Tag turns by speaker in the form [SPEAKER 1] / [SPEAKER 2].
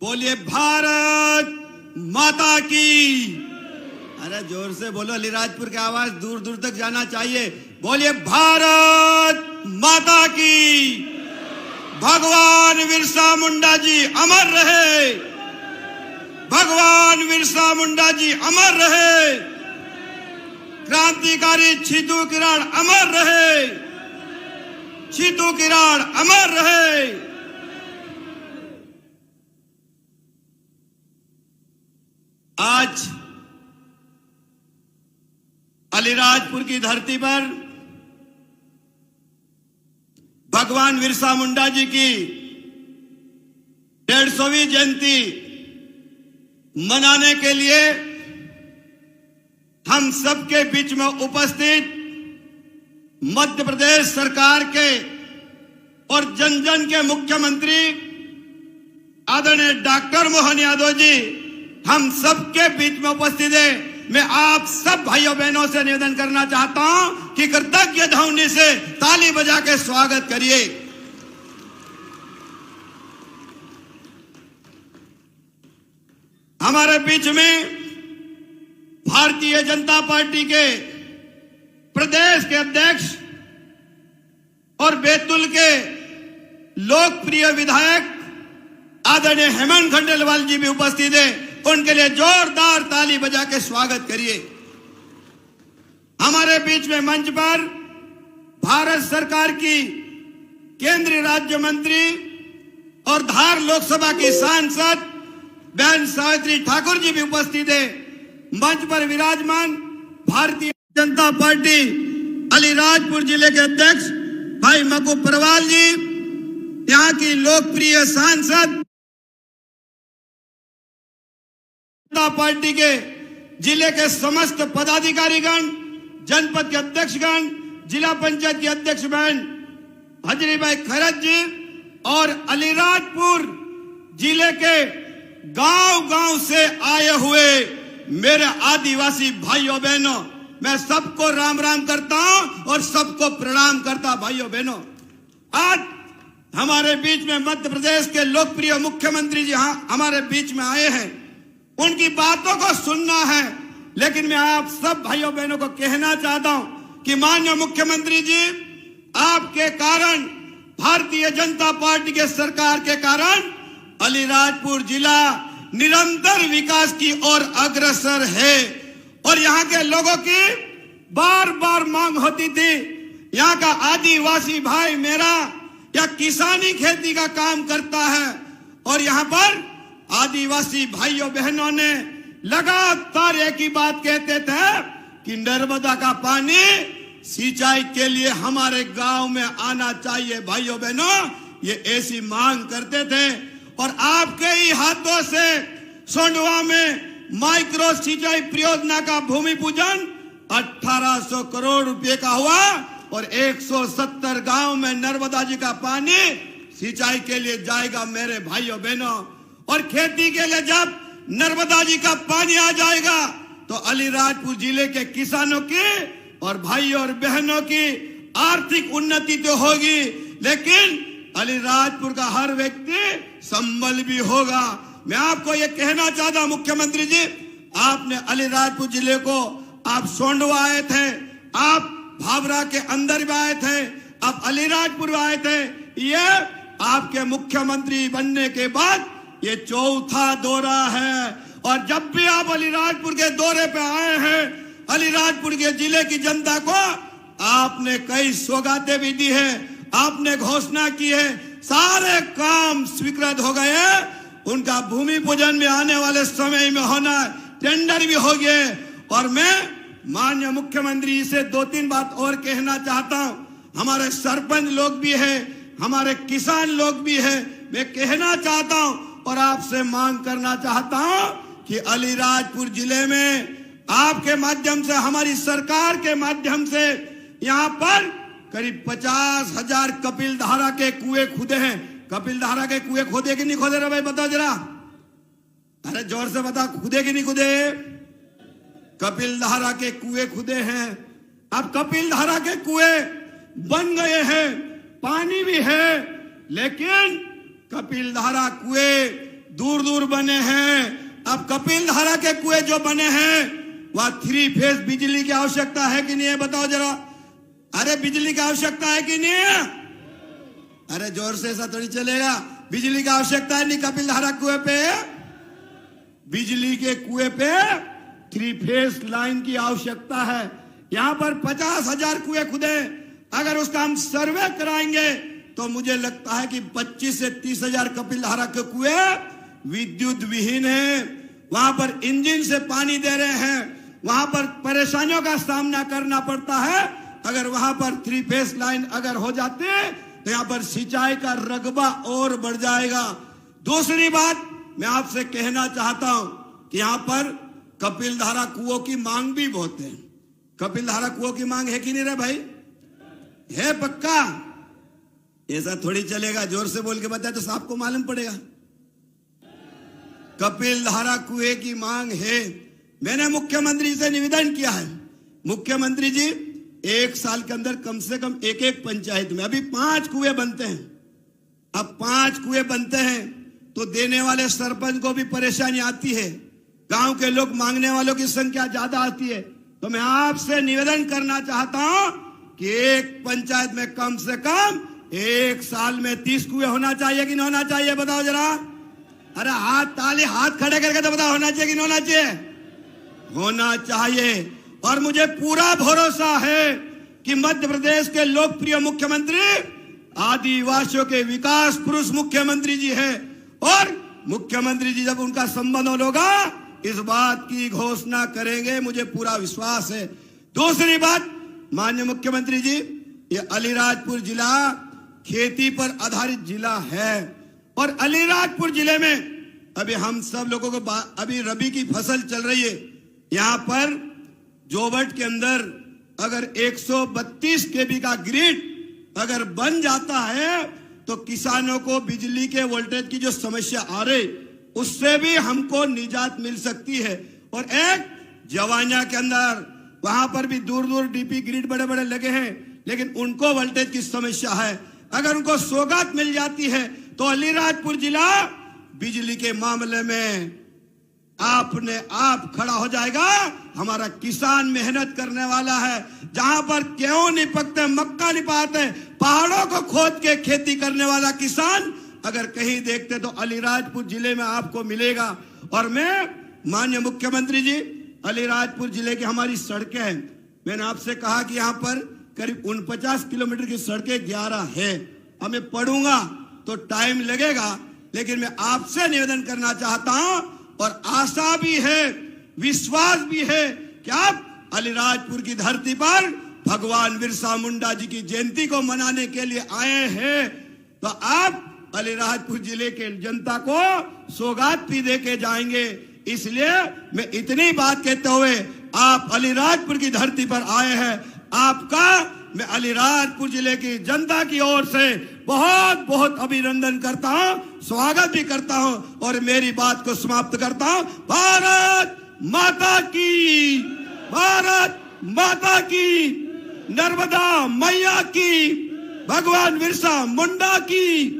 [SPEAKER 1] बोलिए भारत माता की। अरे जोर से बोलो, अलीराजपुर की आवाज दूर दूर तक जाना चाहिए। बोलिए भारत माता की। भगवान बिरसा मुंडा जी अमर रहे। भगवान बिरसा मुंडा जी अमर रहे। क्रांतिकारी छितू किरण अमर रहे। छितू किरण अमर रहे। आज अलीराजपुर की धरती पर भगवान बिरसा मुंडा जी की 150वीं जयंती मनाने के लिए हम सबके बीच में उपस्थित मध्य प्रदेश सरकार के और जन जन के मुख्यमंत्री आदरणीय डॉक्टर मोहन यादव जी हम सबके बीच में उपस्थित है। मैं आप सब भाइयों बहनों से निवेदन करना चाहता हूं कि कृतज्ञ ध्वनि से ताली बजा के स्वागत करिए। हमारे बीच में भारतीय जनता पार्टी के प्रदेश के अध्यक्ष और बैतूल के लोकप्रिय विधायक आदरणीय हेमंत खंडेलवाल जी भी उपस्थित है। उनके लिए जोरदार ताली बजा के स्वागत करिए। हमारे बीच में मंच पर भारत सरकार की केंद्रीय राज्य मंत्री और धार लोकसभा की सांसद बहन सावित्री ठाकुर जी भी उपस्थित है। मंच पर विराजमान भारतीय जनता पार्टी अलीराजपुर जिले के अध्यक्ष भाई मकू परवाल जी, यहाँ की लोकप्रिय सांसद जनता पार्टी के जिले के समस्त पदाधिकारीगण, जनपद के अध्यक्षगण, जिला पंचायत के अध्यक्ष बहन हजरीबाई खैरत जी और अलीराजपुर जिले के गांव-गांव से आए हुए मेरे आदिवासी भाइयों बहनों, मैं सबको राम राम करता हूं और सबको प्रणाम करता भाइयों बहनों। आज हमारे बीच में मध्य प्रदेश के लोकप्रिय मुख्यमंत्री जी हमारे बीच में आए हैं। उनकी बातों को सुनना है, लेकिन मैं आप सब भाइयों बहनों को कहना चाहता हूं कि माननीय मुख्यमंत्री जी, आपके कारण, भारतीय जनता पार्टी के सरकार के कारण अलीराजपुर जिला निरंतर विकास की ओर अग्रसर है। और यहाँ के लोगों की बार बार मांग होती थी, यहाँ का आदिवासी भाई मेरा या किसानी खेती का काम करता है। और यहाँ पर आदिवासी भाइयों बहनों ने लगातार एक ही बात कहते थे कि नर्मदा का पानी सिंचाई के लिए हमारे गांव में आना चाहिए। भाइयों बहनों, ये ऐसी मांग करते थे। और आपके ही हाथों से सोंडवा में माइक्रो सिंचाई परियोजना का भूमि पूजन 1800 करोड़ रुपए का हुआ और 170 गांव में नर्मदा जी का पानी सिंचाई के लिए जाएगा मेरे भाइयों बहनों। और खेती के लिए जब नर्मदा जी का पानी आ जाएगा तो अलीराजपुर जिले के किसानों की और भाइयों और बहनों की आर्थिक उन्नति तो होगी, लेकिन अलीराजपुर का हर व्यक्ति संबल भी होगा। मैं आपको ये कहना चाहता हूं मुख्यमंत्री जी, आपने अलीराजपुर जिले को, आप सोंडवा आए थे, आप भावरा के अंदर भी आए थे, आप अलीराजपुर आए थे। ये आपके मुख्यमंत्री बनने के बाद ये चौथा दौरा है। और जब भी आप अलीराजपुर के दौरे पे आए हैं, अलीराजपुर के जिले की जनता को आपने कई सौगातें भी दी है, आपने घोषणा की है, सारे काम स्वीकृत हो गए। उनका भूमि पूजन में आने वाले समय में होना, टेंडर भी हो गए। और मैं माननीय मुख्यमंत्री से 2-3 बात और कहना चाहता हूं। हमारे सरपंच लोग भी है, हमारे किसान लोग भी है। मैं कहना चाहता हूं और आपसे मांग करना चाहता हूं कि अलीराजपुर जिले में आपके माध्यम से, हमारी सरकार के माध्यम से यहाँ पर करीब 50,000 कपिल धारा के कुएं खुदे हैं। कपिल धारा के कुएं खोदे कि नहीं खोदे रे भाई, बताओ जरा। अरे जोर से बता, खुदे कि नहीं खुदे? कपिल धारा के कुएं खुदे हैं। अब कपिल धारा के कुएं बन गए हैं, पानी भी है, लेकिन कपिल धारा कुएं दूर दूर बने हैं। अब कपिल धारा के कुएं जो बने हैं वहां 3 फेज बिजली की आवश्यकता है कि नहीं है, बताओ जरा। अरे बिजली की आवश्यकता है कि नहीं है? अरे जोर से ऐसा थोड़ी चलेगा। बिजली की आवश्यकता है नहीं कपिल धारा कुएं पे? बिजली के कुएं पे 3 फेज लाइन की आवश्यकता है। यहां पर 50,000 कुएं खुदे, अगर उसका हम सर्वे कराएंगे तो मुझे लगता है कि 25 से 30,000 कपिल धारा के कुएं विद्युत विहीन है। वहां पर इंजन से पानी दे रहे हैं, वहां पर परेशानियों का सामना करना पड़ता है। अगर वहां पर 3 फेज लाइन अगर हो जाते तो यहां पर सिंचाई का रकबा और बढ़ जाएगा। दूसरी बात मैं आपसे कहना चाहता हूं कि यहां पर कपिल धारा कुओं की मांग भी बहुत है। कपिल धारा कुओं की मांग है कि नहीं रे भाई? है पक्का? ऐसा थोड़ी चलेगा। जोर से बोल के बताए तो सबको मालूम पड़ेगा। कपिल धारा कुएं की मांग है। मैंने मुख्यमंत्री से निवेदन किया है, मुख्यमंत्री जी 1 साल के अंदर कम से कम एक पंचायत में, अभी 5 कुएं बनते हैं, अब 5 कुएं बनते हैं तो देने वाले सरपंच को भी परेशानी आती है, गांव के लोग मांगने वालों की संख्या ज्यादा आती है। तो मैं आपसे निवेदन करना चाहता हूं कि एक पंचायत में कम से कम 1 साल में 30 कुएं होना चाहिए कि नहीं होना चाहिए, बताओ जरा। अरे हाथ खड़े करके तो बताओ, होना चाहिए कि नहीं होना चाहिए? होना चाहिए। और मुझे पूरा भरोसा है कि मध्य प्रदेश के लोकप्रिय मुख्यमंत्री आदिवासियों के विकास पुरुष मुख्यमंत्री जी है, और मुख्यमंत्री जी जब उनका संबोधन होगा इस बात की घोषणा करेंगे, मुझे पूरा विश्वास है। दूसरी बात, माननीय मुख्यमंत्री जी, ये अलीराजपुर जिला खेती पर आधारित जिला है, और अलीराजपुर जिले में अभी हम सब लोगों को अभी रबी की फसल चल रही है। यहां पर जोबट के अंदर अगर 132 केवी का ग्रिड अगर बन जाता है तो किसानों को बिजली के वोल्टेज की जो समस्या आ रही उससे भी हमको निजात मिल सकती है। और एक जवानिया के अंदर वहां पर भी दूर दूर डीपी ग्रिड बड़े बड़े लगे हैं, लेकिन उनको वोल्टेज की समस्या है। अगर उनको सौगात मिल जाती है तो अलीराजपुर जिला बिजली के मामले में आपने आप खड़ा हो जाएगा। हमारा किसान मेहनत करने वाला है, जहां पर गेहूं नहीं पकते, मक्का नहीं पाते, पहाड़ों को खोद के खेती करने वाला किसान अगर कहीं देखते तो अलीराजपुर जिले में आपको मिलेगा। और मैं माननीय मुख्यमंत्री जी, अलीराजपुर जिले की हमारी सड़कें हैं, मैंने आपसे कहा कि यहाँ पर करीब 49 किलोमीटर की सड़कें 11 है। अब मैं पढ़ूंगा तो टाइम लगेगा, लेकिन मैं आपसे निवेदन करना चाहता हूं और आशा भी है, विश्वास भी है कि आप अलीराजपुर की धरती पर भगवान बिरसा मुंडा जी की जयंती को मनाने के लिए आए हैं, तो आप अलीराजपुर जिले के जनता को सौगात भी दे के जाएंगे। इसलिए मैं इतनी बात कहते हुए, आप अलीराजपुर की धरती पर आए हैं, आपका मैं अलीराजपुर जिले की जनता की ओर से बहुत बहुत अभिनंदन करता हूं, स्वागत भी करता हूं और मेरी बात को समाप्त करता हूं। भारत माता की, भारत माता की, नर्मदा मैया की, भगवान बिरसा मुंडा की।